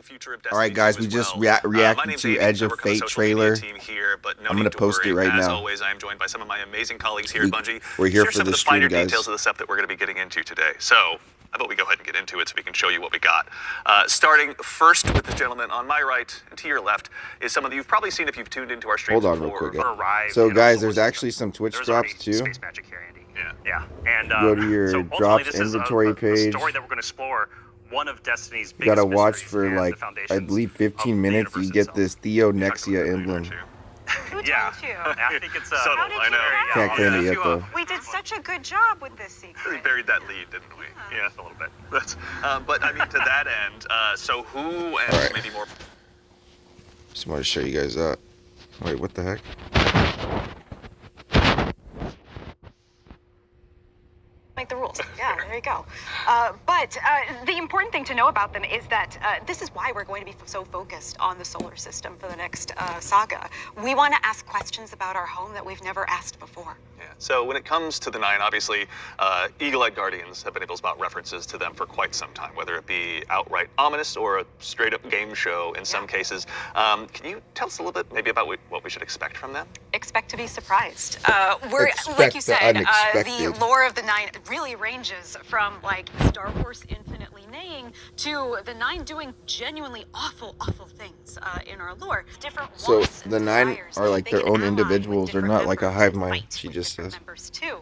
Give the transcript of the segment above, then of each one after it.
the future of All right, Destiny guys, 2 we as just well. My reacted name's to Aiden. Edge I of work on the Fate social media trailer. team here, but no I'm need gonna to post it worry. right As now. always, I am joined by some of my amazing colleagues here at Bungie. We're here Share for some the of the stream, finer guys. details of the stuff that we're going to be getting into today. So, how about we go ahead and get into it so we can show you what we got. Starting first with this gentleman on my right and to your left is someone that you've probably seen if you've tuned into our streams Hold on real before. quick. So, guys, there's actually some Twitch drops too. Space magic here, Andy. Yeah. And Go to your so drops this is inventory a page. story that we're going to explore. One of Destiny's You gotta biggest watch mysteries for and like, the I foundations believe, of 15 the minutes. You universe get itself. this Theonexia emblem. Who told Yeah. you? I think it's Subtle, How did I you know. know? Can't claim it yet though. We did such a good job with this Really secret. buried that lead, didn't we? Yeah, a little bit. That's, but I mean, to that end, so who and Alright. maybe more. Just want to show you guys that. Wait, what the heck? Make the rules. Yeah, there you go. But the important thing to know about them is that this is why we're going to be so focused on the solar system for the next saga. We want to ask questions about our home that we've never asked before. Yeah. So when it comes to the Nine, obviously, Eagle-Eyed Guardians have been able to spot references to them for quite some time, whether it be outright ominous or a straight-up game show in some cases. Can you tell us a little bit maybe about what we should expect from them? Expect to be surprised. We're Expect like you the said, the unexpected. lore of the Nine really ranges from like Star Wars infinitely neighing to the Nine doing genuinely awful things in our lore. Different So wants and the Nine desires. are like They their can own ally with individuals. They're different not like a members hive and mind. fight She with just different says. members too.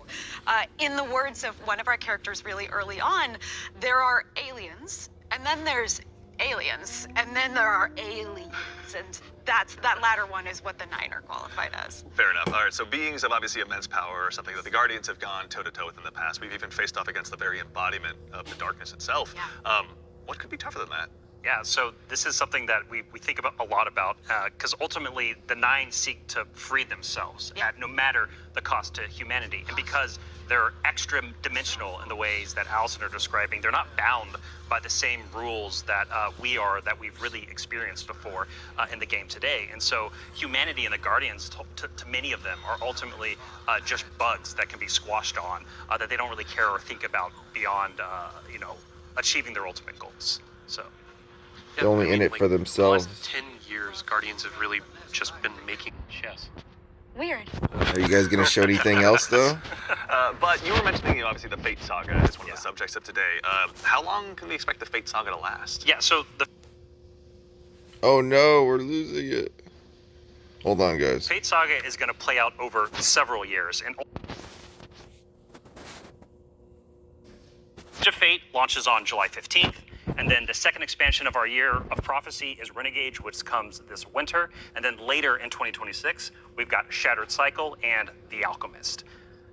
In the words of one of our characters really early on, there are aliens, and then there's aliens, and then there are aliens, and that latter one is what the Nine are qualified as. Fair enough. All right, so beings of obviously immense power, something that the Guardians have gone toe-to-toe with in the past. We've even faced off against the very embodiment of the darkness itself. Yeah. What could be tougher than that? Yeah, so this is something that we think about a lot about because ultimately the Nine seek to free themselves at no matter the cost to humanity. And because they're extra dimensional in the ways that Allison are describing, they're not bound by the same rules that we are, that we've really experienced before in the game today. And so humanity and the Guardians, to many of them, are ultimately just bugs that can be squashed on, that they don't really care or think about beyond, achieving their ultimate goals. So. They're only in it for themselves. The last 10 years, Guardians have really just been making chess. Weird. Are you guys gonna show anything else though? But you were mentioning, obviously, the Fate Saga is one of the subjects of today. How long can we expect the Fate Saga to last? Yeah, so the Oh no, we're losing it. Hold on, guys. Fate Saga is going to play out over several years. And Edge of Fate launches on July 15th. And then the second expansion of our Year of Prophecy is Renegade, which comes this winter. And then later in 2026, we've got Shattered Cycle and The Alchemist.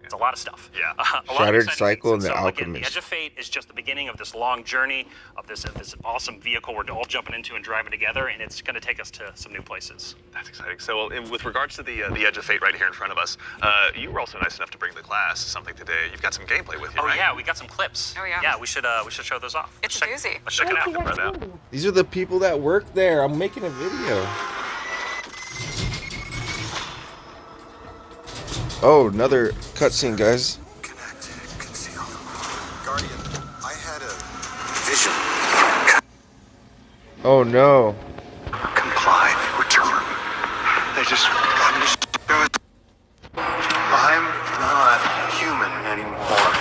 It's a lot of stuff. Yeah. A lot of Shattered exciting Cycle things. and The So, again, Alchemist. the Edge of Fate is just the beginning of this long journey of this awesome vehicle we're all jumping into and driving together, and it's going to take us to some new places. That's exciting. So, with regards to the Edge of Fate right here in front of us, you were also nice enough to bring the class something today. You've got some gameplay with you, Oh right? yeah, we got some clips. Oh, yeah. Yeah, we should show those off. It's a doozy. Let's check it out. Right now. These are the people that work there. I'm making a video. Oh, another cutscene, guys. Connect, conceal. Guardian, I had a vision. Oh no. Comply, return. I'm not human anymore.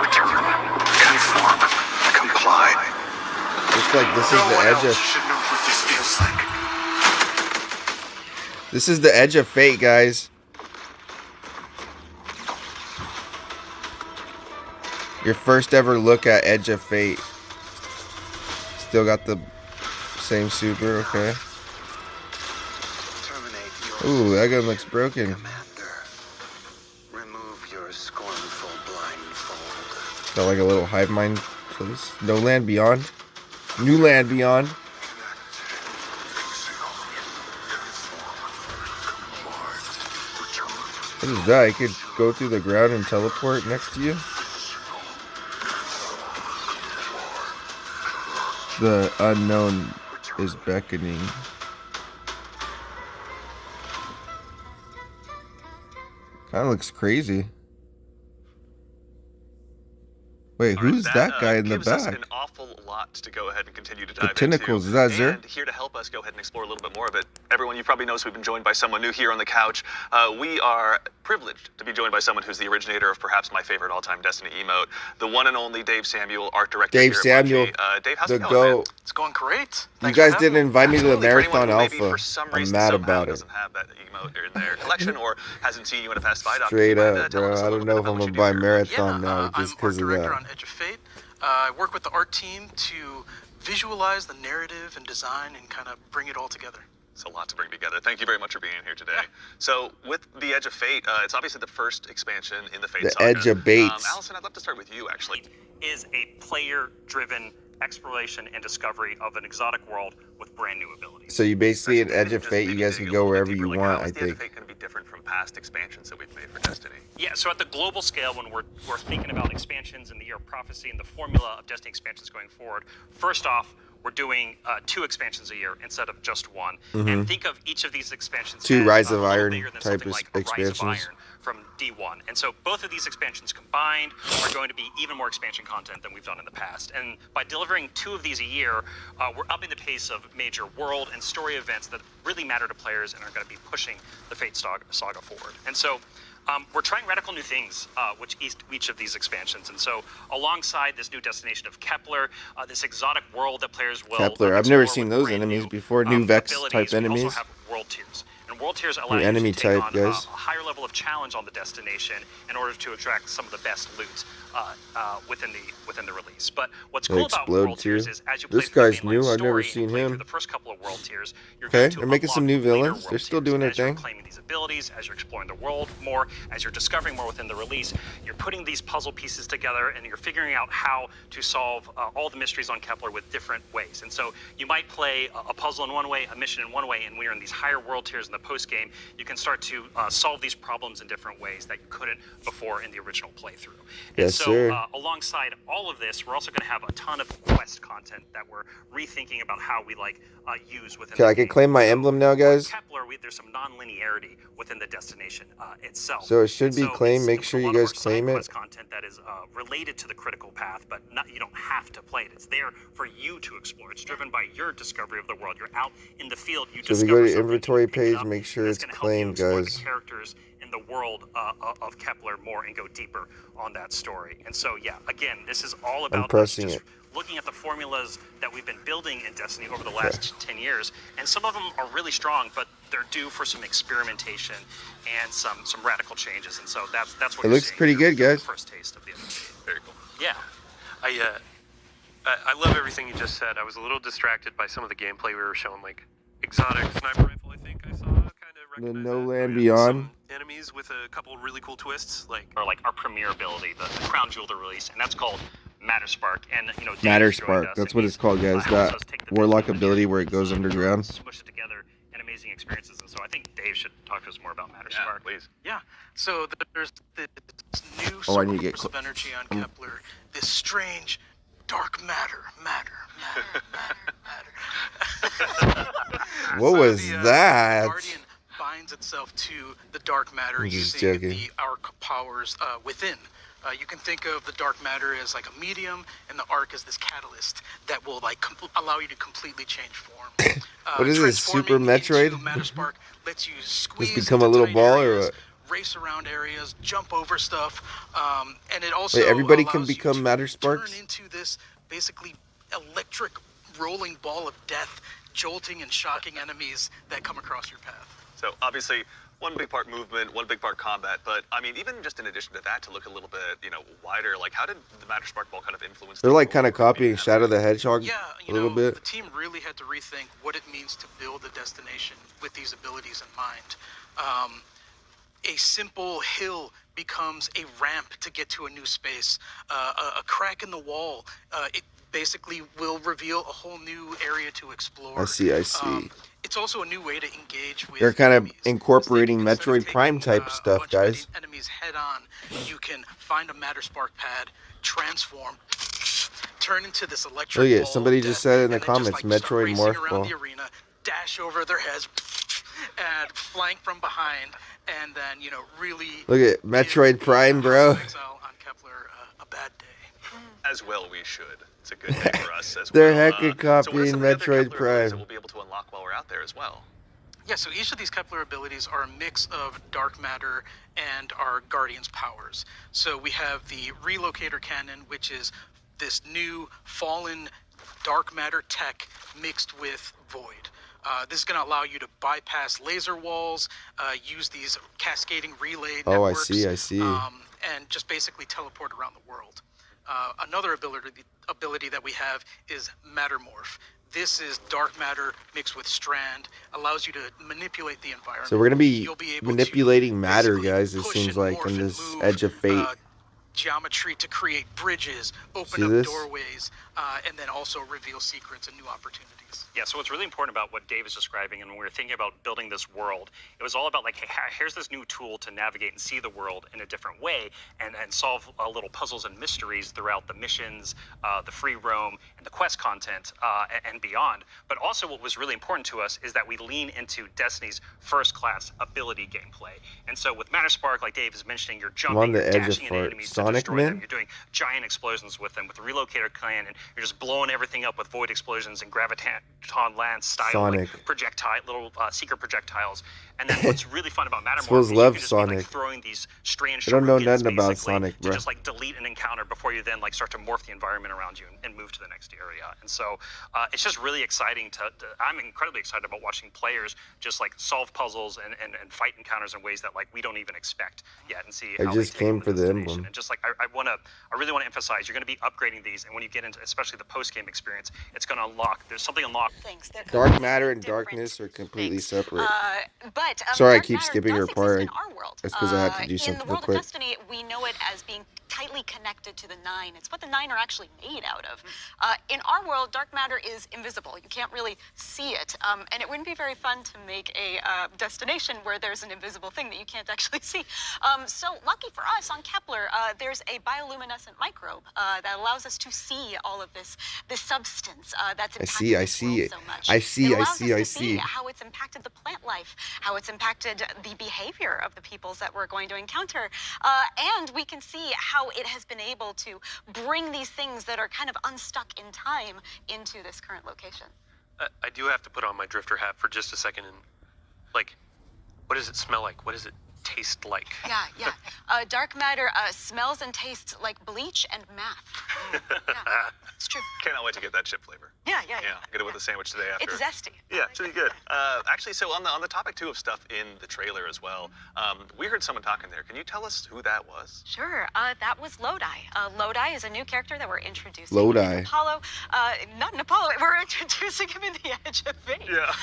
Return, conform, comply. Looks like this is No the one edge else of should know what this feels like. this is the Edge of Fate, guys. Your first ever look at Edge of Fate. Still got the same super, okay. Terminate your Ooh, that gun looks broken. commander. Remove your scornful blindfold. Got like a little hive mind place. No Land Beyond. New Land Beyond. What is that? I could go through the ground and teleport next to you? The unknown is beckoning. Kinda looks crazy. Wait, All right, who's that guy in the gives us back? an awful lot to go ahead and continue to The dive tentacles, into. is that Zer? And here to help us go ahead and explore a little bit more of it, everyone, you probably noticed we've been joined by someone new here on the couch. We are privileged to be joined by someone who's the originator of perhaps my favorite all-time Destiny emote, the one and only Dave Samuel, art director Dave here Samuel, at Bungie. Dave, how's the it going, man? GOAT. It's going great. You Thanks for guys having didn't me. invite me to the Absolutely. For anyone Marathon who maybe Alpha. for some I'm reason mad somehow about it. doesn't have that emote in their collection or hasn't seen you in a past fight, Straight do you mind, up, telling bro. us a I little don't know bit if about I'm what gonna you buy do here? Marathon now just I'm art because of director that. on Edge of Fate. I work with the art team to visualize the narrative and design and kind of bring it all together. It's a lot to bring together. Thank you very much for being here today. So, with the Edge of Fate, it's obviously the first expansion in the Fate The saga. Edge of Bates. Allison, I'd love to start with you, actually. Is a player-driven exploration and discovery of an exotic world with brand new abilities. So you basically in Actually, Edge of just Fate, you maybe guys dig can a go little bit wherever deeper, you like, want, how I is the Edge of think. Fate going to be different from past expansions that we've made for Destiny? Yeah, so at the global scale, when we're thinking about expansions in the Year of Prophecy and the formula of Destiny expansions going forward, first off, we're doing 2 expansions a year instead of just one. And think of each of these expansions 2 as Rise a of little Iron bigger than type something of like a Rise of expansions. Iron from D1. And so both of these expansions combined are going to be even more expansion content than we've done in the past. And by delivering 2 of these a year, we're upping the pace of major world and story events that really matter to players and are going to be pushing the Fate saga forward. And so we're trying radical new things with each of these expansions. And so alongside this new destination of Kepler, this exotic world that players will Kepler. I've never explore seen with those brand enemies new, before. New Vex abilities, type we enemies. also have world tiers. And world tiers allow New you enemy to take type, on guys. a higher level of challenge on the destination in order to attract some of the best loot within the release. But what's They cool about explode world tiers too. is as you play This through the guy's mainline new. I've story never and you seen play through him. the first couple of world tiers, you're Okay, going to they're making some unlock new later villains. world They're still tiers doing their as you're thing. claiming these abilities, as you're exploring the world more, as you're discovering more within the release. You're putting these puzzle pieces together and you're figuring out how to solve all the mysteries on Kepler with different ways. And so you might play a puzzle in one way, a mission in one way, and when you're in these higher world tiers in the post game, you can start to solve these problems in different ways that you couldn't before in the original playthrough. And Yes, so sir. alongside all of this, we're also going to have a ton of quest content that we're rethinking about how we use within. Okay, the I can game. claim my So emblem now, with guys. Kepler, there's some non-linearity within the destination itself. So it should And be so claimed. Make it's sure a you lot of guys our side claim it. quest content that is related to the critical path, but you don't have to play it. It's there for you to explore. It's driven by your discovery of the world. You're out in the field. You So if you discover go to something, inventory you pick it page, up, make sure and it's that's gonna help you claimed, explore guys. the characters in the world of Kepler more and go deeper on that story. And so, yeah, again, this is all about us pressing just it. looking at the formulas that we've been building in Destiny over the last 10 years. And some of them are really strong, but they're due for some experimentation and some radical changes. And so that's what It you're looks seeing pretty here. good, guys. The first taste of the MVP. Very cool. Yeah. I love everything you just said. I was a little distracted by some of the gameplay we were showing, like exotic sniper rifle. I think I saw kind of The recognize No that. Land We had Beyond. some enemies with a couple really cool twists, like Or like our premier ability, the crown jewel to release, and that's called Matter Spark. And Dave Matter has joined Spark. us, That's and what he's, it's called, guys. helps That us take the warlock vision of ability the where it goes underground. smush it together in amazing experiences. And so I think Dave should talk to us more about Matter Yeah, Spark. please. yeah. So there's this new Oh, I need to get source of energy on Kepler. This strange dark matter. What So was the that? Guardian binds itself to the dark matter I'm just using joking. the arc powers within. You can think of the dark matter as like a medium, and the arc as this catalyst that will allow you to completely change form. What is this, Super Transforming Metroid? into Matter Spark lets you squeeze become a into little tight ball or areas, what? race around areas, jump over stuff, and it also Wait, everybody can allows you become to Matter Sparks? turn into this basically electric rolling ball of death, jolting and shocking enemies that come across your path. So obviously, one big part movement, one big part combat, but I mean, even just in addition to that, to look a little bit, wider, like how did the Matter Spark Ball kind of influence? They're the like kind of world? copying Shadow the Hedgehog Yeah, a little bit. the team really had to rethink what it means to build a destination with these abilities in mind. A simple hill becomes a ramp to get to a new space. A crack in the wall, it basically will reveal a whole new area to explore. I see. It's also a new way to engage with. They're kind of enemies. incorporating Instead of Metroid Prime taking, type a stuff, bunch of guys. Enemies head on. You can find a Matter Spark pad, transform, turn into this electric. Look at it, ball somebody of just death, said in the and then just, comments, start Metroid racing Morph around Ball. the arena, dash over their heads, and flank from behind, and then really. Look at Metroid give Prime, the bro. House of Exile on Kepler a bad day. As well we should. It's a good day for us as They're well. heckin' So what are copying some of the other Metroid Kepler abilities that Prime. we'll be able to unlock while we're out there as well? Yeah, so each of these Kepler abilities are a mix of dark matter and our Guardian's powers. So we have the Relocator Cannon, which is this new fallen dark matter tech mixed with void. This is going to allow you to bypass laser walls, use these cascading relay Oh, I networks, see. and just basically teleport around the world. Another ability that we have is Mattermorph. This is dark matter mixed with strand, allows you to manipulate the environment. So we're gonna be You'll be able manipulating to matter, basically guys. It push seems and like morph in and this move, Edge of Fate. Geometry to create bridges, open See up this? doorways, and then also reveal secrets and new opportunities. Yeah, so what's really important about what Dave is describing, and when we were thinking about building this world, it was all about like, hey, here's this new tool to navigate and see the world in a different way, and solve little puzzles and mysteries throughout the missions, the free roam, and the quest content, and beyond. But also, what was really important to us is that we lean into Destiny's first-class ability gameplay. And so, with Matterspark, like Dave is mentioning, you're I'm on jumping, the you're edge of dashing into fart. enemies to Sonic destroy Man? them. You're doing giant explosions with them. With the Relocator Cannon, you're just blowing everything up with void explosions and graviton lance style like Sonic. projectile, little secret projectiles. And then what's really fun about Mattermorph Suppose is you love can just be like Sonic. throwing these strange I don't know shurikens, nothing about basically, Sonic, to bruh. just like delete an encounter before you then like start to morph the environment around you and move to the next area. And so it's just really exciting I'm incredibly excited about watching players just like solve puzzles and fight encounters in ways that like we don't even expect yet, and see I how just they take came on for the destination. emblem. And just like I really want to emphasize, you're going to be upgrading these, and when you get into especially the post-game experience, it's going to unlock. There's something unlocked. Things that Dark matter and different darkness are completely things. separate. But Sorry, I dark keep matter skipping does your part. exist in our world. That's 'cause I have to do In something the real world quick. of Destiny, we know it as being tightly connected to the Nine. It's what the Nine are actually made out of. In our world, dark matter is invisible. You can't really see it, and it wouldn't be very fun to make a destination where there's an invisible thing that you can't actually see. So lucky for us on Kepler, there's a bioluminescent microbe that allows us to see all of this substance that's I impacted see this world it. so much. I see, It I allows see, us I to see. how it's impacted the plant life, how it's impacted the behavior of the peoples that we're going to encounter, and we can see how it has been able to bring these things that are kind of unstuck in time into this current location. I do have to put on my drifter hat for just a second and, like, what does it smell like? What does it taste like? Yeah. Dark matter smells and tastes like bleach and math. Yeah, it's true. Cannot wait to get that chip flavor. Yeah. Get it with a sandwich today after. It's zesty. Yeah, it's really good. Actually, so on the topic too of stuff in the trailer as well, we heard someone talking there. Can you tell us who that was? Sure. That was Lodi. Lodi is a new character that we're introducing. Lodi. In Apollo. Not in Apollo. We're introducing him in the Edge of Fate. Yeah.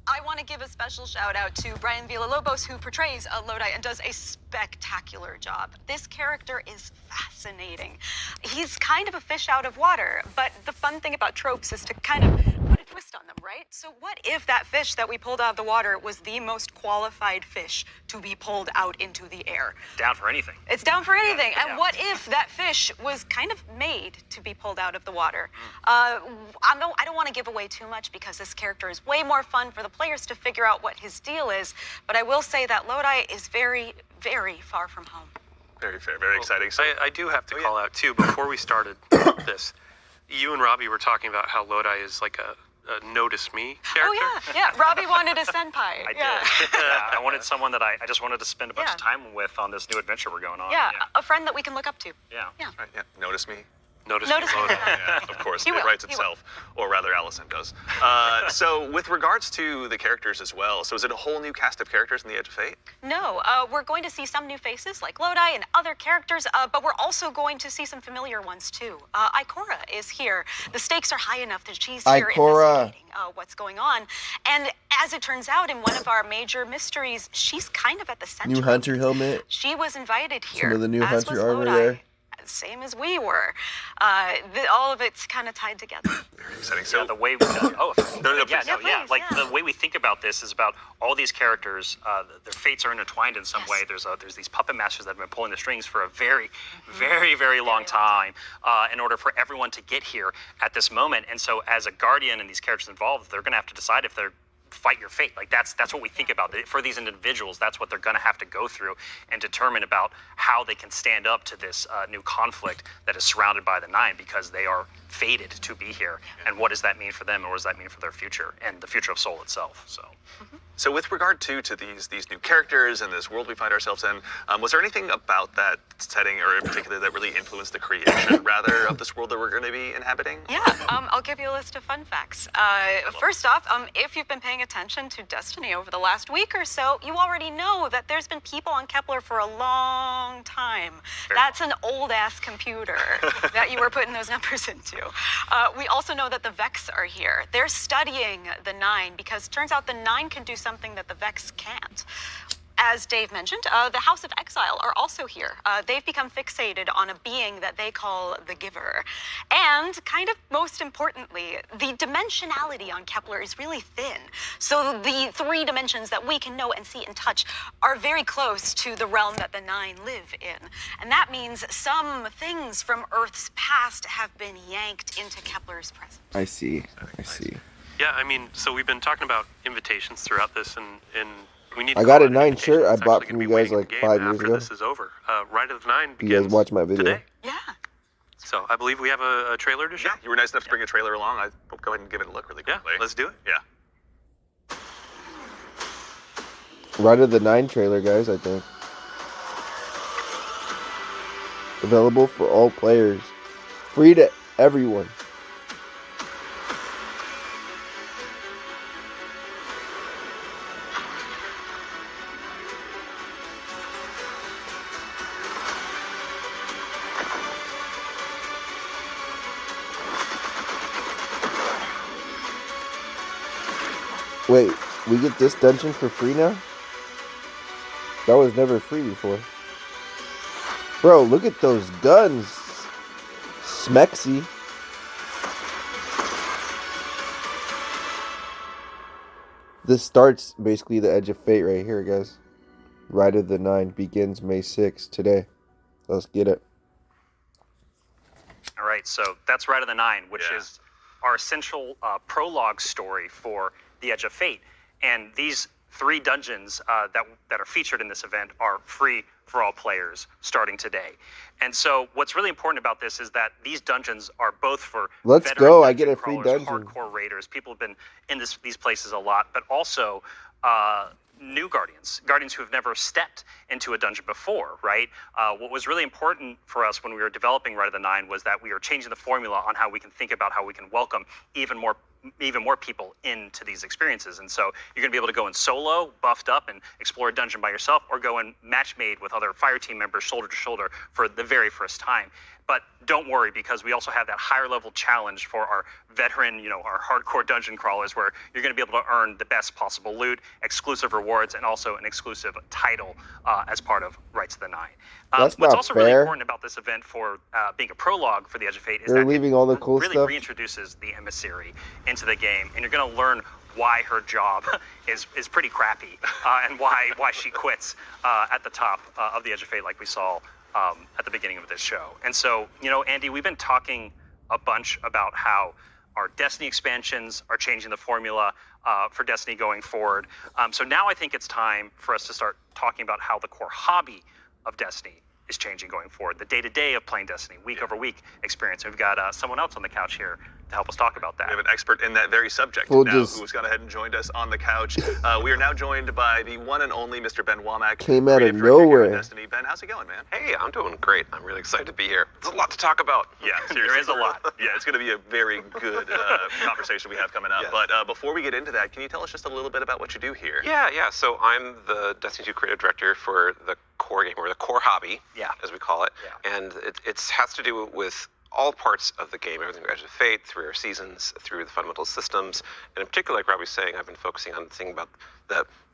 I want to give a special shout out to Brian Villalobos, who portrays Lodi and does a spectacular job. This character is fascinating. He's kind of a fish out of water, but the fun thing about tropes is to kind of put a twist on them, right? So what if that fish that we pulled out of the water was the most qualified fish to be pulled out into the air? Down for anything. It's down for anything. Yeah. And what if that fish was kind of made to be pulled out of the water? I don't want to give away too much because this character is way more fun for the players to figure out what his deal is. But I will say that Lodi is very, very far from home. Very fair, very exciting. So, I do have to call out, too, before we started this, you and Robbie were talking about how Lodi is like a notice me character. Oh, yeah. Robbie wanted a senpai. I did. I wanted someone that I just wanted to spend a bunch of time with on this new adventure we're going on. Yeah, a friend that we can look up to. Yeah. right, yeah. Notice me. Notice Notice me, me. Lodi. Yeah, of course, He it will. writes He itself, or rather, Allison does. So, with regards to the characters as well, so is it a whole new cast of characters in the Edge of Fate? No, we're going to see some new faces like Lodi and other characters, but we're also going to see some familiar ones too. Ikora is here. The stakes are high enough that she's here Ikora. investigating what's going on. And as it turns out, in one of our major mysteries, she's kind of at the center. New of hunter it. helmet. She was invited here. Some of the new as hunter was armor Lodi, there. Same as we were. All of it's kind of tied together. Very exciting. So, Yeah, the way we please, like yeah. the way we think about this is about all these characters. Their fates are intertwined in some Yes. way. There's these puppet masters that have been pulling the strings for a very, very, very long time in order for everyone to get here at this moment. And so, as a guardian and these characters involved, they're going to have to decide if they're fight your fate. Like that's what we think about. For these individuals, that's what they're going to have to go through and determine about how they can stand up to this new conflict that is surrounded by the Nine, because they are fated to be here. And what does that mean for them, and what does that mean for their future and the future of Seoul itself? So with regard to these new characters and this world we find ourselves in, was there anything about that setting, or in particular, that really influenced the creation, rather, of this world that we're going to be inhabiting? Yeah, I'll give you a list of fun facts. First off, if you've been paying attention to Destiny over the last week or so, you already know that there's been people on Kepler for a long time. That's an old-ass computer that you were putting those numbers into. We also know that the Vex are here. They're studying the Nine, because it turns out the Nine can do something that the Vex can't. As Dave mentioned, the House of Exile are also here. They've become fixated on a being that they call the Giver. And, kind of most importantly, the dimensionality on Kepler is really thin. So the 3 dimensions that we can know and see and touch are very close to the realm that the Nine live in. And that means some things from Earth's past have been yanked into Kepler's present. I see. Yeah, I mean, so we've been talking about invitations throughout this, and we need. I got a an 9 invitation shirt I that's bought actually from gonna you be guys waiting like in the game 5 years after ago. This is over. Ride of the Nine You begins guys watch my video? today. Yeah. So I believe we have a trailer to show. Yeah, you were nice enough to bring a trailer along. I'll go ahead and give it a look really Yeah, quickly. let's do it. Yeah. Ride of the 9 trailer, guys, I think. Available for all players. Free to everyone. Wait, we get this dungeon for free now? That was never free before. Bro, look at those guns. Smexy. This starts basically the Edge of Fate right here, guys. Ride of the Nine begins May 6th today. Let's get it. All right, so that's Ride of the Nine, which Yeah. is our essential prologue story for the Edge of Fate. And these 3 dungeons that are featured in this event are free for all players starting today. And so what's really important about this is that these dungeons are both for Let's veteran go, I dungeon get a free crawlers, dungeon. hardcore raiders. People have been in these places a lot, but also new guardians who have never stepped into a dungeon before, right? What was really important for us when we were developing Ride of the Nine was that we are changing the formula on how we can think about how we can welcome even more people into these experiences. And so you're going to be able to go in solo, buffed up, and explore a dungeon by yourself, or go in match made with other fire team members shoulder to shoulder for the very first time. But don't worry, because we also have that higher level challenge for our veteran, our hardcore dungeon crawlers, where you're going to be able to earn the best possible loot, exclusive rewards, and also an exclusive title as part of Rights of the Nine. That's What's not also really fair. important about this event for being a prologue for the Edge of Fate is They're that leaving it all the cool really stuff. reintroduces the emissary into the game, and you're going to learn why her job is pretty crappy, and why she quits at the top of the Edge of Fate, like we saw at the beginning of this show. And so, Andy, we've been talking a bunch about how our Destiny expansions are changing the formula for Destiny going forward. So now I think it's time for us to start talking about how the core hobby of Destiny is changing going forward. The day-to-day of playing Destiny, week over week experience. We've got someone else on the couch here to help us talk about that. We have an expert in that very subject We'll now, just- who's gone ahead and joined us on the couch. We are now joined by the one and only Mr. Ben Womack. Came out of creative director here at nowhere. Destiny. Ben, how's it going, man? Hey, I'm doing great. I'm really excited to be here. There's a lot to talk about. Yeah, seriously. There is a lot. Yeah, it's going to be a very good conversation we have coming up. Yes. But before we get into that, can you tell us just a little bit about what you do here? Yeah. So I'm the Destiny 2 creative director for the core game, or the core hobby, as we call it. Yeah. And it has to do with all parts of the game, everything from Edge of Fate, through our seasons, through the fundamental systems. And in particular, like Robbie's saying, I've been focusing on thinking about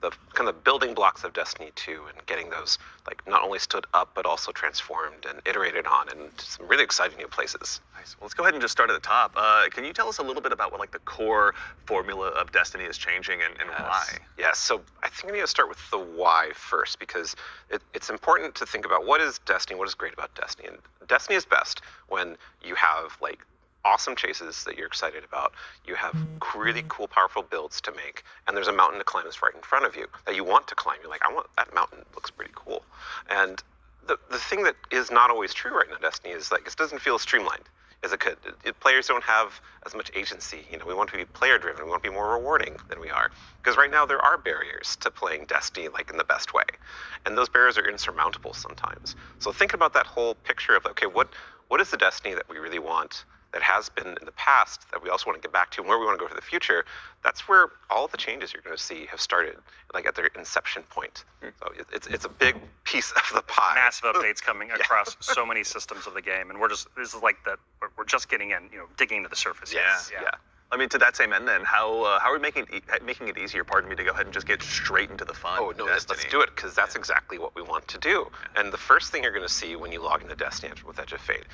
the kind of building blocks of Destiny 2 and getting those like not only stood up, but also transformed and iterated on in some really exciting new places. Nice. Well, let's go ahead and just start at the top. Can you tell us a little bit about what like the core formula of Destiny is changing and why? Yes, so I think we need to start with the why first, because it's important to think about what is Destiny, what is great about Destiny. And Destiny is best when you have like awesome chases that you're excited about. You have really cool, powerful builds to make, and there's a mountain to climb that's right in front of you that you want to climb. You're like, I want that mountain. It looks pretty cool. And the thing that is not always true right now, Destiny, is like it doesn't feel streamlined as it could. Players don't have as much agency. We want to be player-driven. We want to be more rewarding than we are. Because right now there are barriers to playing Destiny like in the best way, and those barriers are insurmountable sometimes. So think about that whole picture of okay, what is the Destiny that we really want, that has been in the past, that we also want to get back to, and where we want to go for the future. That's where all the changes you're going to see have started, like at their inception point. So it's a big piece of the pie. Massive updates coming across so many systems of the game, and this is like we're just getting in, digging into the surface. Yeah. I mean, to that same end, then, how are we making it easier? Pardon me, to go ahead and just get straight into the fun. Oh no, let's do it, because that's exactly what we want to do. And the first thing you're going to see when you log into Destiny with Edge of Fate,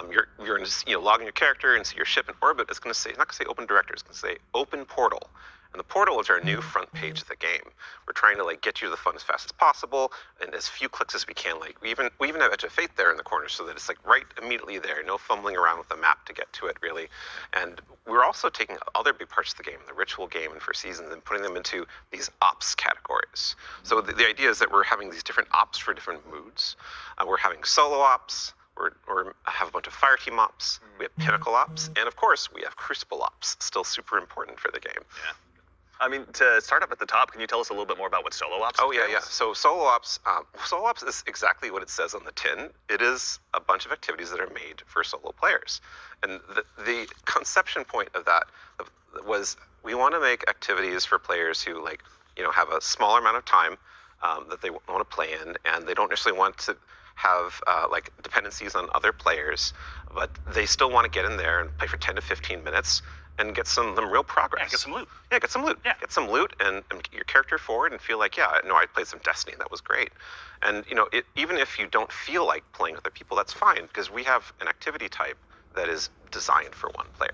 you're going to log in your character and see your ship in orbit. It's going to say, it's not going to say open director. It's going to say open portal. And the portal is our new front page of the game. We're trying to get you to the fun as fast as possible and as few clicks as we can. We even have Edge of Fate there in the corner so that it's right immediately there. No fumbling around with the map to get to it, really. And we're also taking other big parts of the game, the ritual game and for seasons, and putting them into these ops categories. So the idea is that we're having these different ops for different moods. We're having solo ops. We have a bunch of fire team ops. We have pinnacle ops, and of course we have crucible ops. Still super important for the game. Yeah. I mean, to start up at the top, can you tell us a little bit more about what solo ops is? Oh, yeah. So solo ops is exactly what it says on the tin. It is a bunch of activities that are made for solo players. And the conception point of that was we want to make activities for players who have a smaller amount of time that they want to play in, and they don't necessarily want to have dependencies on other players, but they still want to get in there and play for 10 to 15 minutes and get some real progress. Yeah, get some loot. Yeah, get some loot. Yeah. Get some loot and get your character forward and feel like, I played some Destiny. That was great. And, even if you don't feel like playing with other people, that's fine, because we have an activity type that is designed for one player.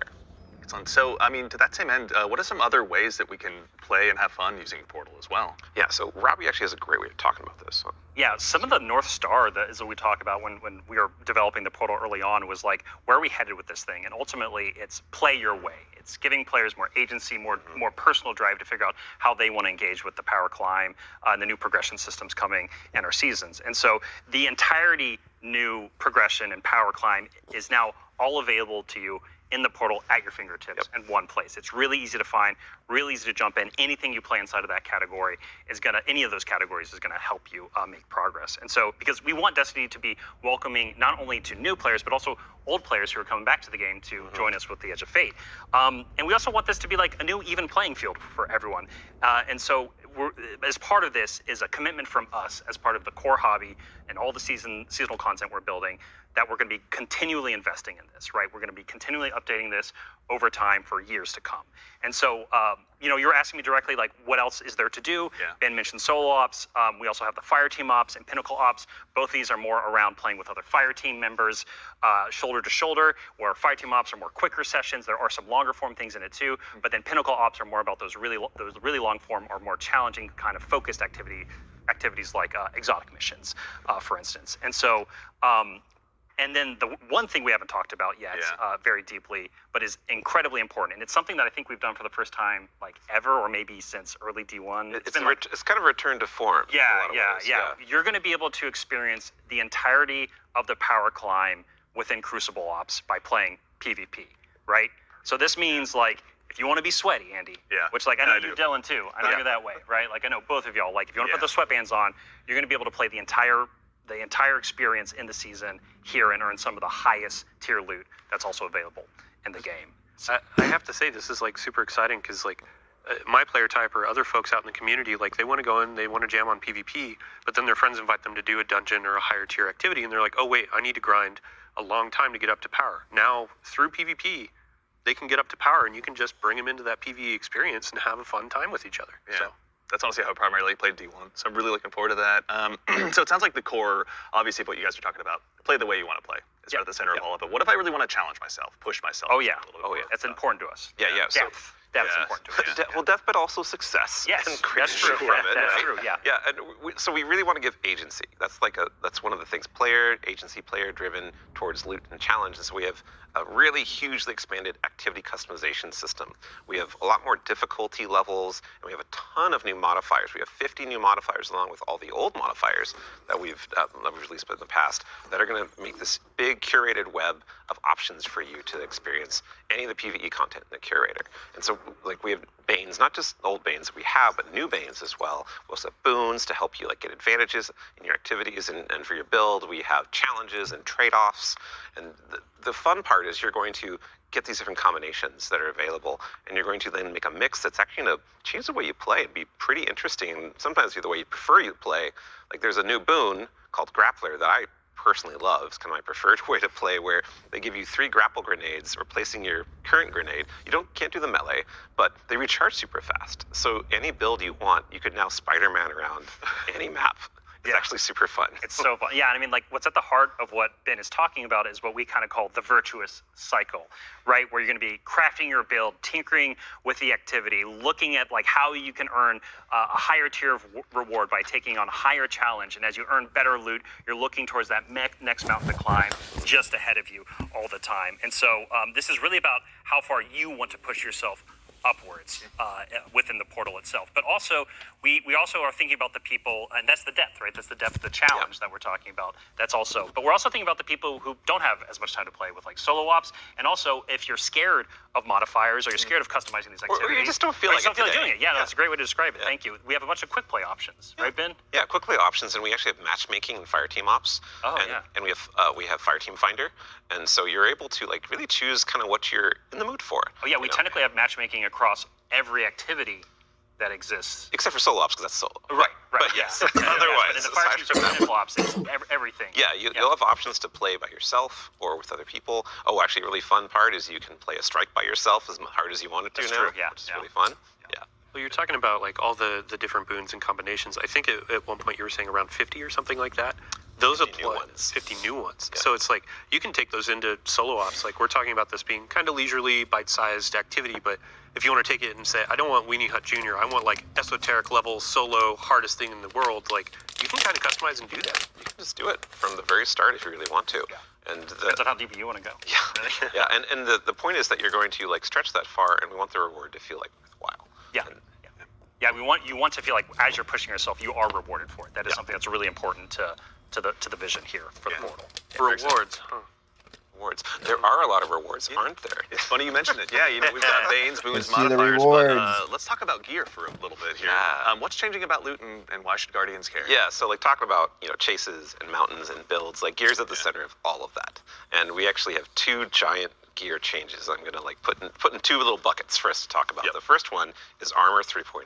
Excellent. So, I mean, to that same end, what are some other ways that we can play and have fun using Portal as well? Yeah, so Robbie actually has a great way of talking about this. Yeah, some of the North Star that is what we talk about when we were developing the Portal early on was where are we headed with this thing? And ultimately, it's play your way. It's giving players more agency, more personal drive to figure out how they want to engage with the power climb and the new progression systems coming and our seasons. And so the entirety new progression and power climb is now all available to you in the portal at your fingertips in one place. It's really easy to find, really easy to jump in. Anything you play inside of that category any of those categories is gonna help you make progress. And so, because we want Destiny to be welcoming not only to new players, but also old players who are coming back to the game to join us with the Edge of Fate. And we also want this to be a new even playing field for everyone. And so, as part of this is a commitment from us as part of the core hobby and all the seasonal content we're building, that we're going to be continually investing in this, right? We're going to be continually updating this over time for years to come. And so, you're asking me directly, what else is there to do? Yeah. Ben mentioned solo ops. We also have the fire team ops and pinnacle ops. Both these are more around playing with other fire team members, shoulder to shoulder, where fire team ops are more quicker sessions. There are some longer form things in it too, but then pinnacle ops are more about those really long form or more challenging kind of focused activities like exotic missions, for instance. And so, and then the one thing we haven't talked about yet very deeply, but is incredibly important, and it's something that I think we've done for the first time ever, or maybe since early D1. It's kind of a return to form. Yeah. You're going to be able to experience the entirety of the power climb within Crucible Ops by playing PvP, right? So this means if you want to be sweaty, Andy, which I know you, Dylan, too. I know you're that way, right? I know both of y'all. If you want to put the sweatbands on, you're going to be able to play the entire experience in the season here and earn some of the highest tier loot that's also available in the game. I have to say, this is super exciting because my player type or other folks out in the community, they want to go in, they want to jam on PvP, but then their friends invite them to do a dungeon or a higher tier activity, and they're like, oh wait, I need to grind a long time to get up to power. Now through PvP, they can get up to power, and you can just bring them into that PvE experience and have a fun time with each other. Yeah. So. That's honestly how I primarily played D1, so I'm really looking forward to that. So it sounds like the core, obviously, of what you guys are talking about, play the way you want to play. It's right at the center of all of it. What if I really want to challenge myself, push myself? Oh, yeah. A little bit more? That's important to us. Yeah. So, That's important to us. well, death, but also success. Yes, and that's true. from it, That's right? true. Yeah. Yeah, and so we really want to give agency. That's one of the things. Player agency, player driven towards loot and challenge. And so we have a really hugely expanded activity customization system. We have a lot more difficulty levels, and we have a ton of new modifiers. We have 50 new modifiers along with all the old modifiers that we've released in the past that are going to make this big curated web of options for you to experience any of the PvE content in the curator. And so, like, we have Banes, not just old Banes that we have, but new Banes as well. We also have boons to help you like get advantages in your activities and for your build. We have challenges and trade-offs. And the fun part is you're going to get these different combinations that are available, and you're going to then make a mix that's actually going to change the way you play and be pretty interesting, and sometimes be the way you prefer you play. Like, there's a new boon called Grappler that I personally love. It's kind of my preferred way to play, where they give you 3 grapple grenades replacing your current grenade. You can't do the melee, but they recharge super fast. So any build you want, you could now Spider-Man around any map. It's actually super fun. It's so fun. Yeah, I mean, like, what's at the heart of what Ben is talking about is what we kind of call the virtuous cycle, right? Where you're going to be crafting your build, tinkering with the activity, looking at like how you can earn a higher tier of reward by taking on a higher challenge. And as you earn better loot, you're looking towards that next mountain to climb just ahead of you all the time. And so this is really about how far you want to push yourself upwards within the portal itself. But also, we also are thinking about the people, and that's the depth, right? That's the depth of the challenge that we're talking about. That's also, but we're also thinking about the people who don't have as much time to play with like solo ops, and also if you're scared of modifiers or you're scared of customizing these activities. Or you just don't feel like doing it. Yeah, no, that's a great way to describe it. Thank you. We have a bunch of quick play options, right, Ben? Yeah, quick play options, and we actually have matchmaking and fire team ops. And we have fire team finder, and so you're able to like really choose kind of what you're in the mood for. Oh yeah, we technically have matchmaking across every activity that exists, except for solo ops, because that's solo. Right. But yes, otherwise, but in the fire teams or pinnacle ops, it's everything. Yeah, you'll have options to play by yourself or with other people. Oh, actually, a really fun part is you can play a strike by yourself as hard as you want it to That's now, true, yeah, which is really fun. Yeah. Well, you're talking about like all the different boons and combinations. I think at one point you were saying around 50 or something like that. Those 50 apply. new ones. 50 new ones. Yeah. So it's like you can take those into solo ops. Like we're talking about this being kind of leisurely, bite-sized activity, but if you want to take it and say, I don't want Weenie Hut Jr., I want like esoteric level solo hardest thing in the world, like you can kind of customize and do that. You can just do it from the very start if you really want to. Yeah. And depends on how deep you want to go. Yeah. Yeah, and the point is that you're going to like stretch that far, and we want the reward to feel like worthwhile. Yeah. Yeah, you want to feel like as you're pushing yourself, you are rewarded for it. That is something that's really important to the vision here for the portal. Rewards, huh? Rewards. There are a lot of rewards, aren't there? It's funny you mention it. Yeah, we've got Banes, boons, Let's see the modifiers, rewards. but let's talk about gear for a little bit here. Yeah. What's changing about loot, and why should Guardians care? Yeah, so like talking about chases and mountains and builds, like gear's at the center of all of that, and we actually have 2 giant gear changes. I'm gonna like put in 2 little buckets for us to talk about. Yep. The first one is Armor 3.0,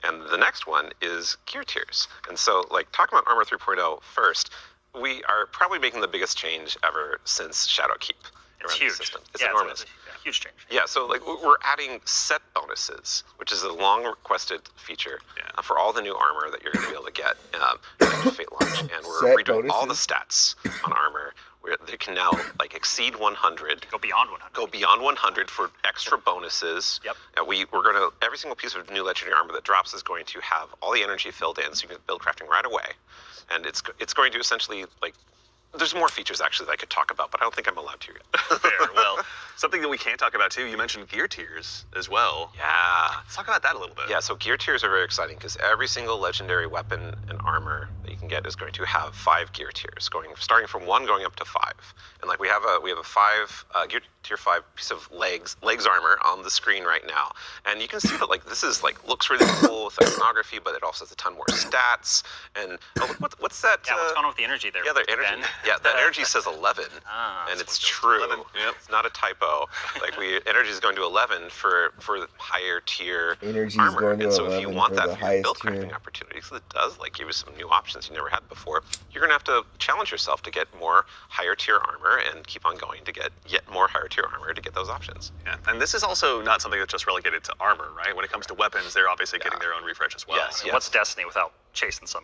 and the next one is gear tiers. And so like talking about Armor 3.0 first, we are probably making the biggest change ever since Shadowkeep. It's around huge. the system. It's yeah, enormous. It's a huge change. Yeah, so like we're adding set bonuses, which is a long requested feature for all the new armor that you're going to be able to get at Fate launch, and we're Set redoing all the bonuses? stats on armor. Where they can now like exceed 100. Go beyond 100. Go beyond 100 for extra bonuses. Yep. And we're going to, every single piece of new legendary armor that drops is going to have all the energy filled in, so you can build crafting right away. And it's going to essentially like, there's more features actually that I could talk about, but I don't think I'm allowed to yet. Fair. Well, something that we can't talk about too, you mentioned gear tiers as well. Yeah. Let's talk about that a little bit. Yeah, so gear tiers are very exciting because every single legendary weapon and armor that you can get is going to have 5 gear tiers, starting from 1 going up to 5. And like we have a 5 gear tier 5 piece of legs armor on the screen right now, and you can see that like this is like looks really cool with iconography, but it also has a ton more stats. And look, what's that? Yeah, what's going on with the energy there? Yeah, the energy. Ben? Yeah, that energy says 11, and it's true. 11. Yep. It's not a typo. Like energy is going to 11 for the higher tier Energy is armor. going to And so if you 11 want for that the for your highest build tier. crafting opportunities, it does like give you some new options you never had before. You're gonna have to challenge yourself to get more higher tier armor and keep on going to get yet more higher tier armor to get those options. Yeah. And this is also not something that's just relegated to armor, right? When it comes to weapons, they're obviously getting their own refresh as well. Yes, What's Destiny without chasing some?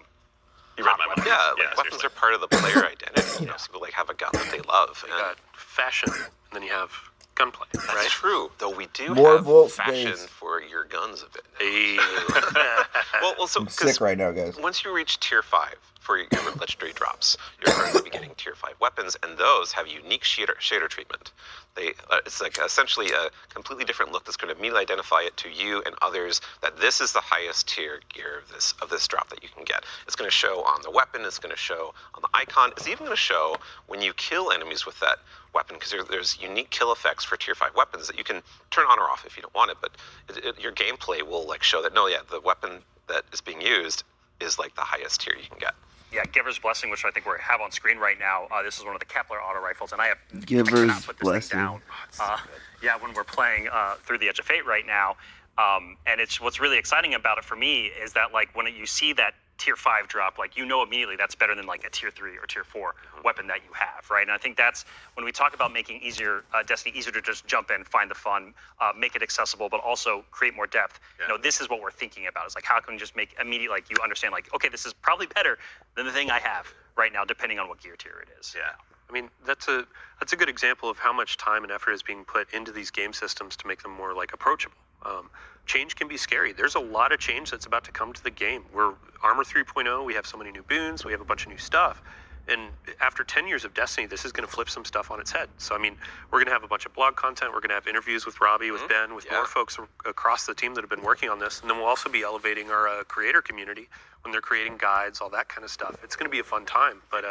You read my mind. Yeah, like weapons seriously. are part of the player identity. Some people like have a gun that they love. You got fashion, and then you have gunplay, That's right? true, though we do More have vault fashion space. for your guns a bit. Hey. Well, so I'm 'cause sick right now, guys. once you reach tier 5 for your legendary drops. You're going to be getting tier 5 weapons, and those have unique shader treatment. It's like essentially a completely different look that's going to immediately identify it to you and others that this is the highest tier gear of this drop that you can get. It's going to show on the weapon, it's going to show on the icon, it's even going to show when you kill enemies with that weapon, because there's unique kill effects for tier 5 weapons that you can turn on or off if you don't want it, but your gameplay will like show that, no, yeah, the weapon that is being used is like the highest tier you can get. Yeah, Giver's Blessing, which I think we have on screen right now. This is one of the Kepler auto rifles, and I have Giver's not put this Blessing. thing down. Yeah, when we're playing through the Edge of Fate right now, and it's what's really exciting about it for me is that like when you see that tier 5 drop, like you know immediately that's better than like a tier 3 or tier 4 weapon that you have, right? And I think that's when we talk about making Destiny easier to just jump in, find the fun, make it accessible, but also create more depth. Yeah. You know, this is what we're thinking about. It's like how can we just make immediate, like you understand, like okay, this is probably better than the thing I have right now, depending on what gear tier it is. Yeah. I mean, that's a good example of how much time and effort is being put into these game systems to make them more like approachable. Change can be scary. There's a lot of change that's about to come to the game. We're Armor 3.0, we have so many new boons, we have a bunch of new stuff. And after 10 years of Destiny, this is going to flip some stuff on its head. So, I mean, we're going to have a bunch of blog content. We're going to have interviews with Robbie, with Ben, with more folks across the team that have been working on this. And then we'll also be elevating our creator community when they're creating guides, all that kind of stuff. It's going to be a fun time. But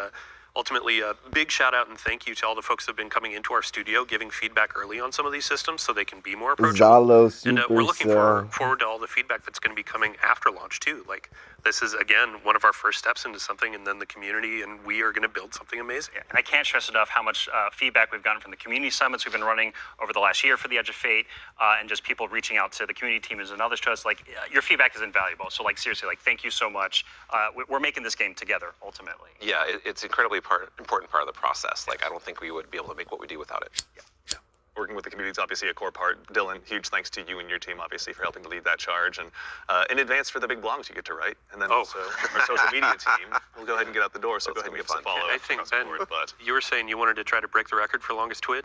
ultimately, a big shout out and thank you to all the folks that have been coming into our studio, giving feedback early on some of these systems so they can be more approachable. Zalo, And we're looking Supercell. forward to all the feedback that's going to be coming after launch too. Like this is again one of our first steps into something, and then the community and we are going to build something amazing. Yeah, and I can't stress enough how much feedback we've gotten from the community summits we've been running over the last year for the Edge of Fate, and just people reaching out to the community teams and others to us. Like your feedback is invaluable. So like seriously, like thank you so much. We're making this game together ultimately. Yeah, it's incredibly important part of the process. Like I don't think we would be able to make what we do without it. Yeah. Working with the community is obviously a core part. Dylan, huge thanks to you and your team, obviously, for helping to lead that charge. And in advance for the big blogs you get to write. And then also our social media team will go ahead and get out the door. So go ahead and give us a follow. I think, across Ben, the board, but you were saying you wanted to try to break the record for longest twid?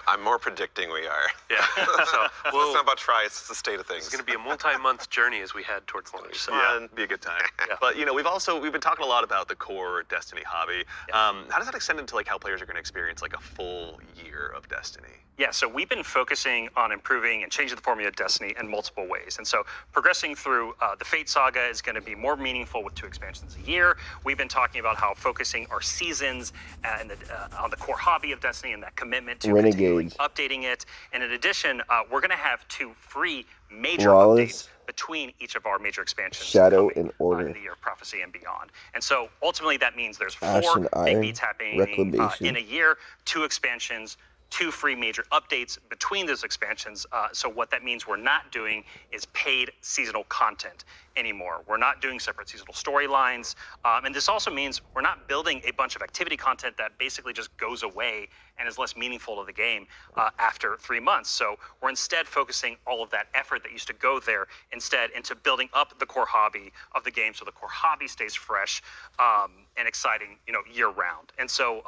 I'm more predicting we are. Yeah. So Well, it's not about try, it's the state of things. it's going to be a multi-month journey as we head towards launch. So yeah, be a good time. But you know, we've been talking a lot about the core Destiny hobby. How does that extend into like how players are going to experience like a full year of Destiny? Yeah, so we've been focusing on improving and changing the formula of Destiny in multiple ways. And so progressing through the Fate Saga is going to be more meaningful with 2 expansions a year. We've been talking about how focusing our seasons and on the core hobby of Destiny and that commitment to continuing updating it. And in addition, we're going to have 2 free major updates between each of our major expansions. Shadow and Order. In the Year of Prophecy and beyond. And so ultimately that means there's Ash 4 and big Iron, beats happening Reclamation. in a year, 2 expansions, 2 free major updates between those expansions. So what that means we're not doing is paid seasonal content anymore. We're not doing separate seasonal storylines. And this also means we're not building a bunch of activity content that basically just goes away and is less meaningful to the game after 3 months. So we're instead focusing all of that effort that used to go there instead into building up the core hobby of the game so the core hobby stays fresh and exciting, year round. And so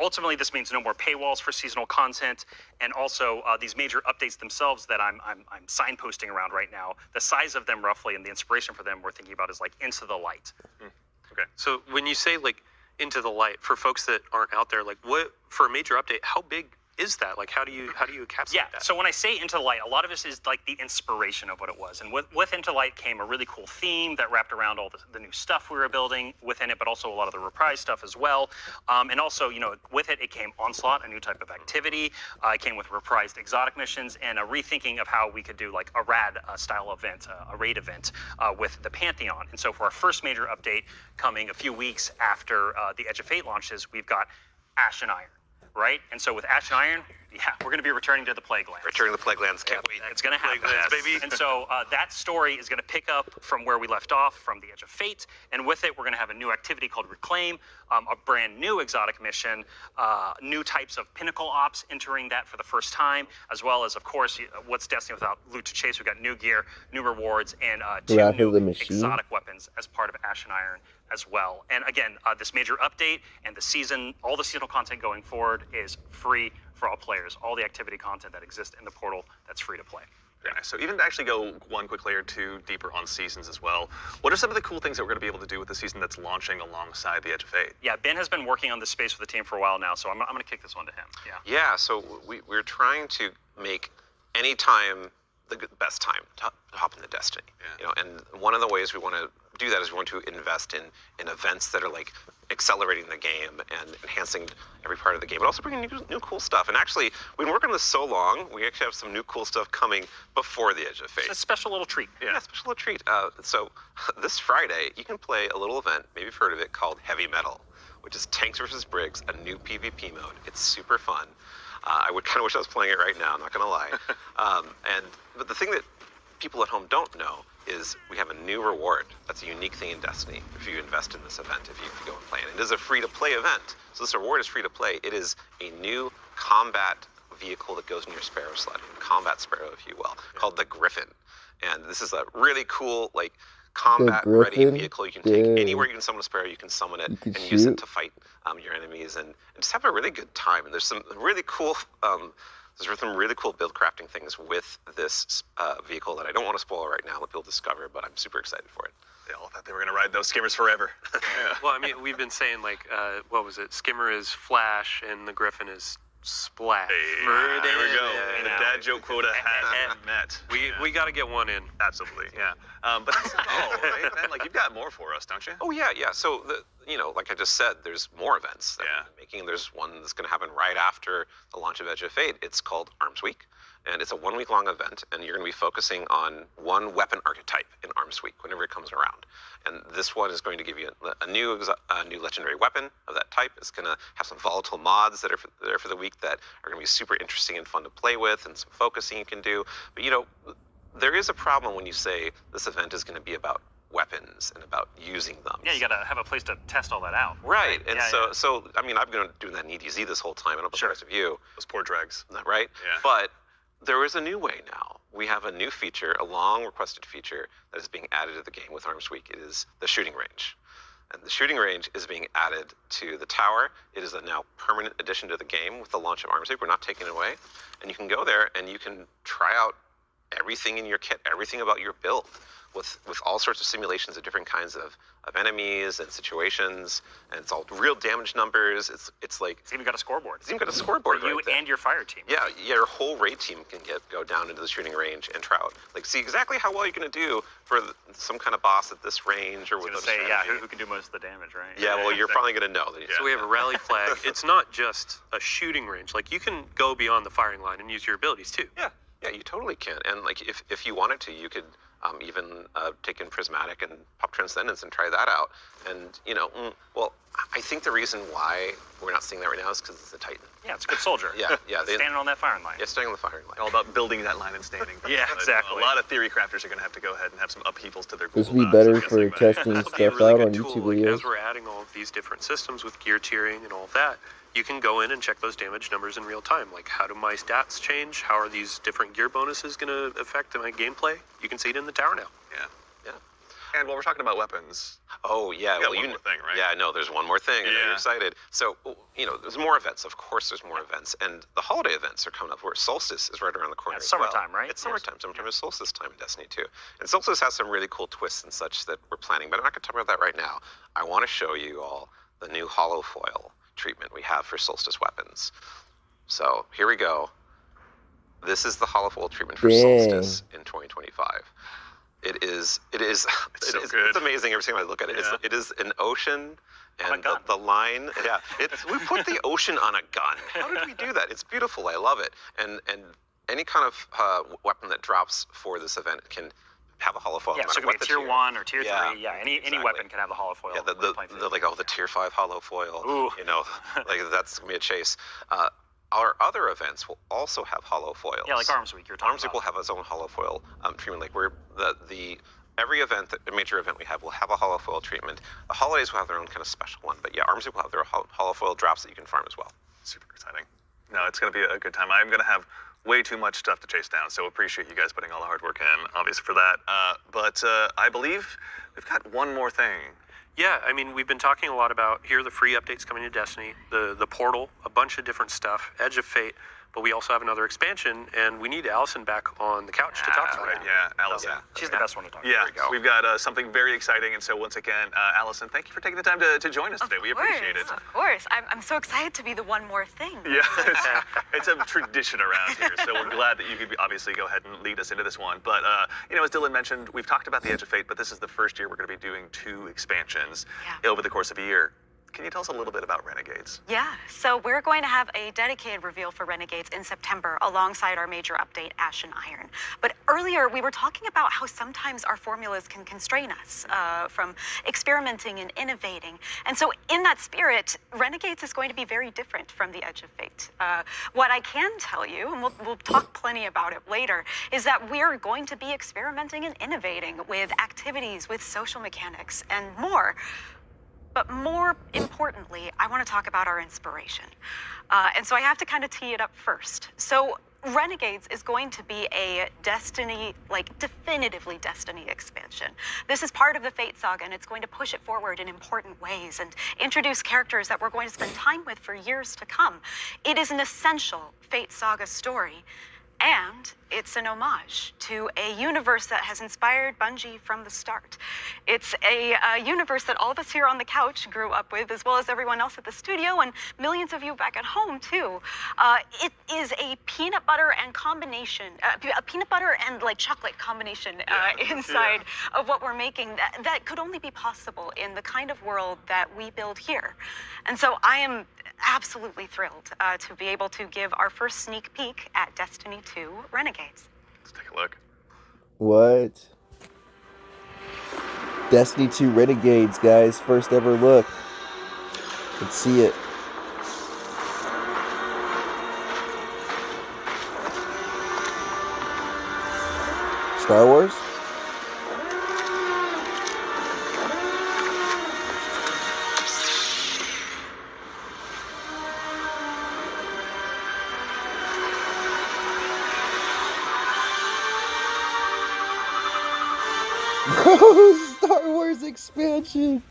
ultimately, this means no more paywalls for seasonal content, and also these major updates themselves that I'm signposting around right now. The size of them, roughly, and the inspiration for them we're thinking about is like Into the Light. Okay. So when you say like Into the Light, for folks that aren't out there, like what for a major update, how big is that? Like how do you encapsulate that? So when I say Into the Light, a lot of this is like the inspiration of what it was. And with Into the Light came a really cool theme that wrapped around all the new stuff we were building within it, but also a lot of the reprise stuff as well. And also, with it came Onslaught, a new type of activity. It came with reprised exotic missions and a rethinking of how we could do like a rad style event, a raid event with the Pantheon. And so for our first major update coming a few weeks after the Edge of Fate launches, we've got Ash and Iron. Right? And so with Ash and Iron, we're going to be returning to the Plague Lands. Returning to the Plague Lands, can't wait. It's going to happen. Plague Lands, baby. And so that story is going to pick up from where we left off from the Edge of Fate. And with it, we're going to have a new activity called Reclaim, a brand new exotic mission, new types of pinnacle ops entering that for the first time, as well as, of course, what's Destiny without loot to chase? We've got new gear, new rewards, and 2 new exotic weapons as part of Ash and Iron as well. And again, this major update and all the seasonal content going forward is free for all players. All the activity content that exists in the portal, that's free to play. Very nice. So even to actually go one quick layer two deeper on seasons as well, what are some of the cool things that we're going to be able to do with the season that's launching alongside the Edge of Fate? Yeah, Ben has been working on this space with the team for a while now, so I'm going to kick this one to him. Yeah. Yeah, so we're trying to make any time the best time to hop into Destiny. Yeah. You know, and one of the ways we want to do that is we want to invest in events that are like accelerating the game and enhancing every part of the game, but also bringing new cool stuff. And actually, we've been working on this so long, we actually have some new cool stuff coming before the Edge of Fate. It's a special little treat. Yeah, special little treat. So this Friday, you can play a little event, maybe you've heard of it, called Heavy Metal, which is Tanks versus Briggs, a new PvP mode. It's super fun. I would kind of wish I was playing it right now, I'm not going to lie. But the thing that people at home don't know is we have a new reward. That's a unique thing in Destiny if you invest in this event, if you go and play it. It is a free-to-play event. So this reward is free-to-play. It is a new combat vehicle that goes in your Sparrow sled, combat Sparrow, if you will, called the Griffin. And this is a really cool, like, combat-ready vehicle you can take anywhere you can summon a Sparrow. You can summon it and use it to fight your enemies and just have a really good time. And there's some really cool build crafting things with this vehicle that I don't want to spoil right now. Let people discover, but I'm super excited for it. They all thought they were going to ride those skimmers forever. Yeah. Well, I mean, we've been saying like, what was it? Skimmer is Flash, and the Griffin is Splash. Hey, there we go. The dad joke quota has been met. We got to get one in. Absolutely, yeah. But that's not all, right, man? Like, you've got more for us, don't you? Oh yeah. So like I just said, there's more events that Yeah. we're making. There's one that's going to happen right after the launch of Edge of Fate. It's called Arms Week, and it's a 1 week long event. And you're going to be focusing on one weapon archetype in Arms Week whenever it comes around. And this one is going to give you a new legendary weapon of that type. It's going to have some volatile mods that are there for the week that are going to be super interesting and fun to play with, and some focusing you can do. But there is a problem when you say this event is going to be about weapons and about using them. Yeah, you got to have a place to test all that out. Right, and Yeah, so I mean, I've been doing that in EDZ this whole time. I don't know about the rest of you, Those poor dregs. right? Yeah. But there is a new way now. We have a new feature, a long requested feature that is being added to the game with Arms Week. It is the shooting range. And the shooting range is being added to the tower. It is a now permanent addition to the game with the launch of Arms Week. We're not taking it away. And you can go there and you can try out everything in your kit, everything about your build, with all sorts of simulations of different kinds of enemies and situations, and it's all real damage numbers. It's like It's even got a scoreboard. it's even got a scoreboard For you right there. and your fire team. Yeah, your whole raid team can go down into the shooting range and try out, like, see exactly how well you're going to do for some kind of boss at this range or I was with going to this say, yeah, strategy. who can do most of the damage, right? Yeah, well, you're finally going to know that. So we have a rally flag. It's not just a shooting range. Like, you can go beyond the firing line and use your abilities too. Yeah, you totally can. And like, if you wanted to, you could even take in Prismatic and pop Transcendence and try that out. And well, I think the reason why we're not seeing that right now is because it's a Titan. Yeah, it's a good soldier. Yeah. Standing on that firing line. Yeah, staying on the firing line. All about building that line and standing. Yeah, But exactly. A lot of theory crafters are going to have to go ahead and have some upheavals to their This Google would be better Docs, I'm for guessing, testing It'll be a stuff really out good on tool. YouTube Like, videos. as we're adding all of these different systems with gear tiering and all of that, you can go in and check those damage numbers in real time. Like, how do my stats change? How are these different gear bonuses going to affect my gameplay? You can see it in the tower now. Yeah. Yeah. And while we're talking about weapons, Oh yeah, you got well one more thing, right? Yeah, no, there's one more thing. I know Yeah. you're excited. So there's more events. Of course, there's more events, and the holiday events are coming up. Where Solstice is right around the corner. It's as well. summertime, right? It's summertime. Summertime is solstice time in Destiny 2. And Solstice has some really cool twists and such that we're planning, but I'm not going to talk about that right now. I want to show you all the new hollow foil treatment we have for Solstice weapons. So here we go. This is the hollow foil treatment for Dang. Solstice in 2025. It is so good. it's amazing every time I look at it. Yeah. It is an ocean, On a and gun. the line. Yeah, we put the ocean on a gun. How did we do that? It's beautiful. I love it. And any kind of weapon that drops for this event can have a hollow foil. Yeah, no so matter it could what be the tier 1 or tier 3. Yeah, Yeah, any exactly. weapon can have the hollow foil. Yeah, the tier 5 hollow foil. Ooh. Like that's gonna be a chase. Our other events will also have hollow foils. Yeah, like Arms Week you're talking Arms Week about. will have its own hollow foil treatment. Like every event, a major event we have, will have a hollow foil treatment. The holidays will have their own kind of special one, but yeah, Arms Week will have their hollow foil drops that you can farm as well. super exciting. No, it's going to be a good time. I'm going to have way too much stuff to chase down, so appreciate you guys putting all the hard work in, obviously, for that. But I believe we've got one more thing. Yeah, I mean, we've been talking a lot about here are the free updates coming to Destiny, the portal, a bunch of different stuff, Edge of Fate. but we also have another expansion, and we need Allison back on the couch to talk about it. Yeah, Allison. She's the best one to talk to. Yeah, There we go. we've got something very exciting, and so once again, Allison, thank you for taking the time to join us today. We appreciate it. Of course. I'm so excited to be the one more thing. Yeah, it's a tradition around here, so we're glad that you could obviously go ahead and lead us into this one. But, as Dylan mentioned, we've talked about the Edge of Fate, but this is the first year we're going to be doing 2 expansions over the course of a year. Can you tell us a little bit about Renegades? Yeah, so we're going to have a dedicated reveal for Renegades in September alongside our major update, Ash and Iron. But earlier, we were talking about how sometimes our formulas can constrain us from experimenting and innovating. And so in that spirit, Renegades is going to be very different from the Edge of Fate. What I can tell you, and we'll talk plenty about it later, is that we're going to be experimenting and innovating with activities, with social mechanics, and more. But more importantly, I want to talk about our inspiration. And so I have to kind of tee it up first. So Renegades is going to be a Destiny, definitively Destiny expansion. This is part of the Fate saga, and it's going to push it forward in important ways and introduce characters that we're going to spend time with for years to come. It is an essential Fate saga story. And it's an homage to a universe that has inspired Bungie from the start. It's a universe that all of us here on the couch grew up with, as well as everyone else at the studio and millions of you back at home too. It is a peanut butter and a peanut butter and chocolate combination inside of what we're making that could only be possible in the kind of world that we build here. And so I am absolutely thrilled to be able to give our first sneak peek at Destiny 2 Renegades. Let's take a look. What? Destiny 2 Renegades, guys. First ever look. Let's see it. Star Wars? Star Wars expansion.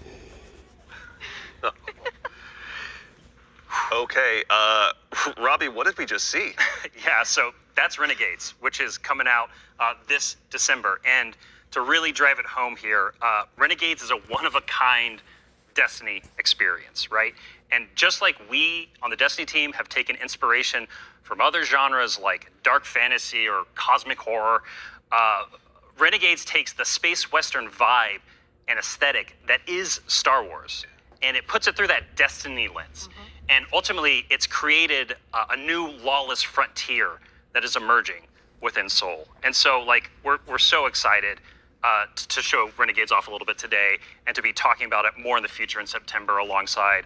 Okay, Robbie, what did we just see? Yeah, so that's Renegades, which is coming out this December. And to really drive it home here, Renegades is a one-of-a-kind Destiny experience, right? And just like we on the Destiny team have taken inspiration from other genres like dark fantasy or cosmic horror, Renegades takes the space western vibe and aesthetic that is Star Wars, and it puts it through that Destiny lens. Mm-hmm. And ultimately, it's created a new lawless frontier that is emerging within Seoul. And so, we're so excited to show Renegades off a little bit today and to be talking about it more in the future in September alongside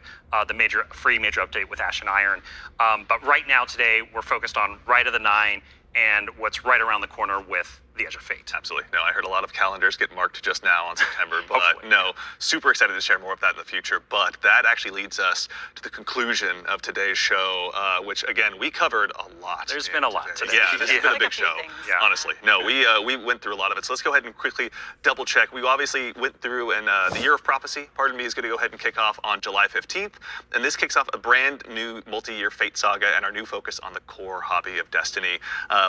the free major update with Ash and Iron. But right now, today, we're focused on Rite of the Nine and what's right around the corner with the Edge of Fate. Absolutely. No, I heard a lot of calendars get marked just now on September, but no, super excited to share more of that in the future. But that actually leads us to the conclusion of today's show, which again, we covered a lot. There's been a lot today. Yeah, this has been a big show, honestly. No, we went through a lot of it. So let's go ahead and quickly double check. We obviously went through, and the Year of Prophecy, pardon me, is going to go ahead and kick off on July 15th. And this kicks off a brand new multi-year Fate saga and our new focus on the core hobby of Destiny.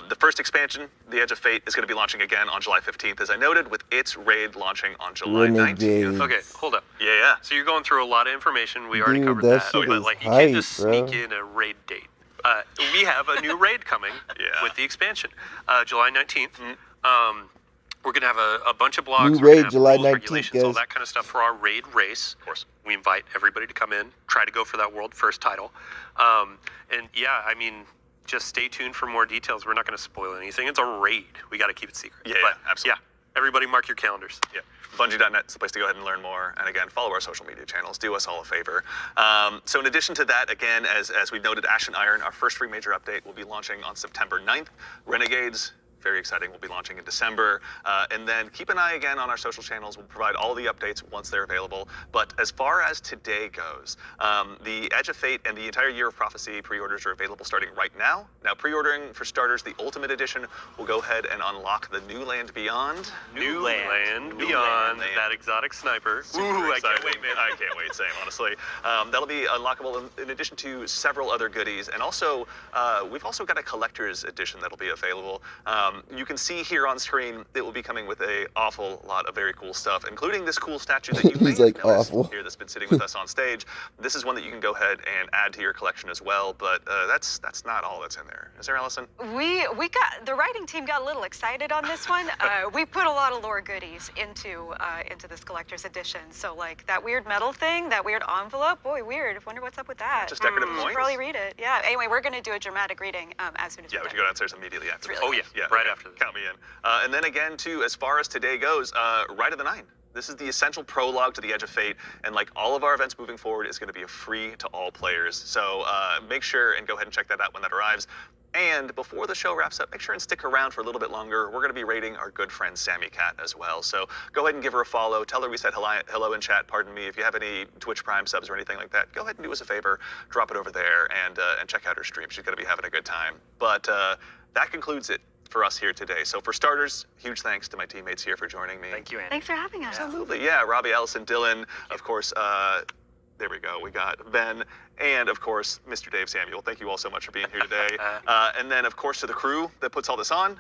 The first expansion, The Edge of Fate, is going to be launching again on July 15th, as I noted, with its raid launching on July 19th. Okay, hold up. Yeah. So you're going through a lot of information. We already covered that that. shit But is you can't just hype, sneak in a raid date. We have a new raid coming with the expansion, July 19th. We're going to have a bunch of blogs. New We're gonna raid, have July rules, 19th, regulations, all guys. that kind of stuff for our raid race. Of course, we invite everybody to come in, try to go for that world first title. And yeah, I mean, just stay tuned for more details. We're not going to spoil anything. It's a raid. We got to keep it secret. Yeah, absolutely. Yeah, everybody mark your calendars. Yeah. Bungie.net is the place to go ahead and learn more. And again, follow our social media channels. Do us all a favor. So in addition to that, again, as we noted, Ash and Iron, our first free major update, will be launching on September 9th. Renegades, Very exciting. We'll be launching in December. And then keep an eye again on our social channels. We'll provide all the updates once they're available. But as far as today goes, the Edge of Fate and the entire Year of Prophecy pre-orders are available starting right now. Now, pre-ordering for starters, the Ultimate Edition will go ahead and unlock the New Land Beyond. New Land Beyond, that exotic sniper. Super Ooh, I exciting. can't wait, man. I can't wait, same, honestly. That'll be unlockable in addition to several other goodies. And also, we've also got a collector's edition that'll be available. You can see here on screen, it will be coming with an awful lot of very cool stuff, including this cool statue that you may He's like, have noticed awful. here that's been sitting with us on stage. This is one that you can go ahead and add to your collection as well, but that's not all that's in there. Is there, Allison? We got the writing team got a little excited on this one. We put a lot of lore goodies into this collector's edition. So like that weird metal thing, that weird envelope, boy, weird. Wonder what's up with that. Just decorative You should coins? probably read it. Yeah. Anyway, we're gonna do a dramatic reading as soon as Yeah, we we're should done. go downstairs immediately after this. really Oh, yeah, right after this. Count me in. And then again, too, as far as today goes, Rite of the Nine. This is the essential prologue to the Edge of Fate, and like all of our events moving forward, is going to be a free to all players. So make sure and go ahead and check that out when that arrives. And before the show wraps up, make sure and stick around for a little bit longer. We're going to be rating our good friend Sammy Cat as well. So go ahead and give her a follow. Tell her we said hello in chat. Pardon me. If you have any Twitch Prime subs or anything like that, go ahead and do us a favor. Drop it over there and check out her stream. She's going to be having a good time. But that concludes it for us here today. So for starters, huge thanks to my teammates here for joining me. Thank you, Andy. Thanks for having us. Absolutely, yeah. Robbie, Allison, Dylan, of course. There we go. We got Ben, and of course, Mr. Dave Samuel. Thank you all so much for being here today. And then, of course, to the crew that puts all this on.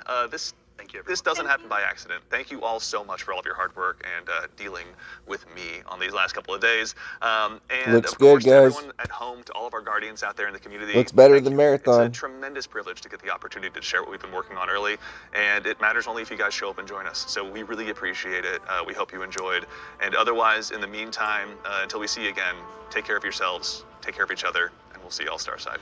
Thank you, everyone. This doesn't happen by accident. Thank you all so much for all of your hard work and dealing with me on these last couple of days. And Looks of course, good, to guys. everyone at home, to all of our guardians out there in the community. Looks better thank than you. Marathon. It's a tremendous privilege to get the opportunity to share what we've been working on early, and it matters only if you guys show up and join us. So we really appreciate it. We hope you enjoyed. And otherwise, in the meantime, until we see you again, take care of yourselves, take care of each other, and we'll see you all Starside.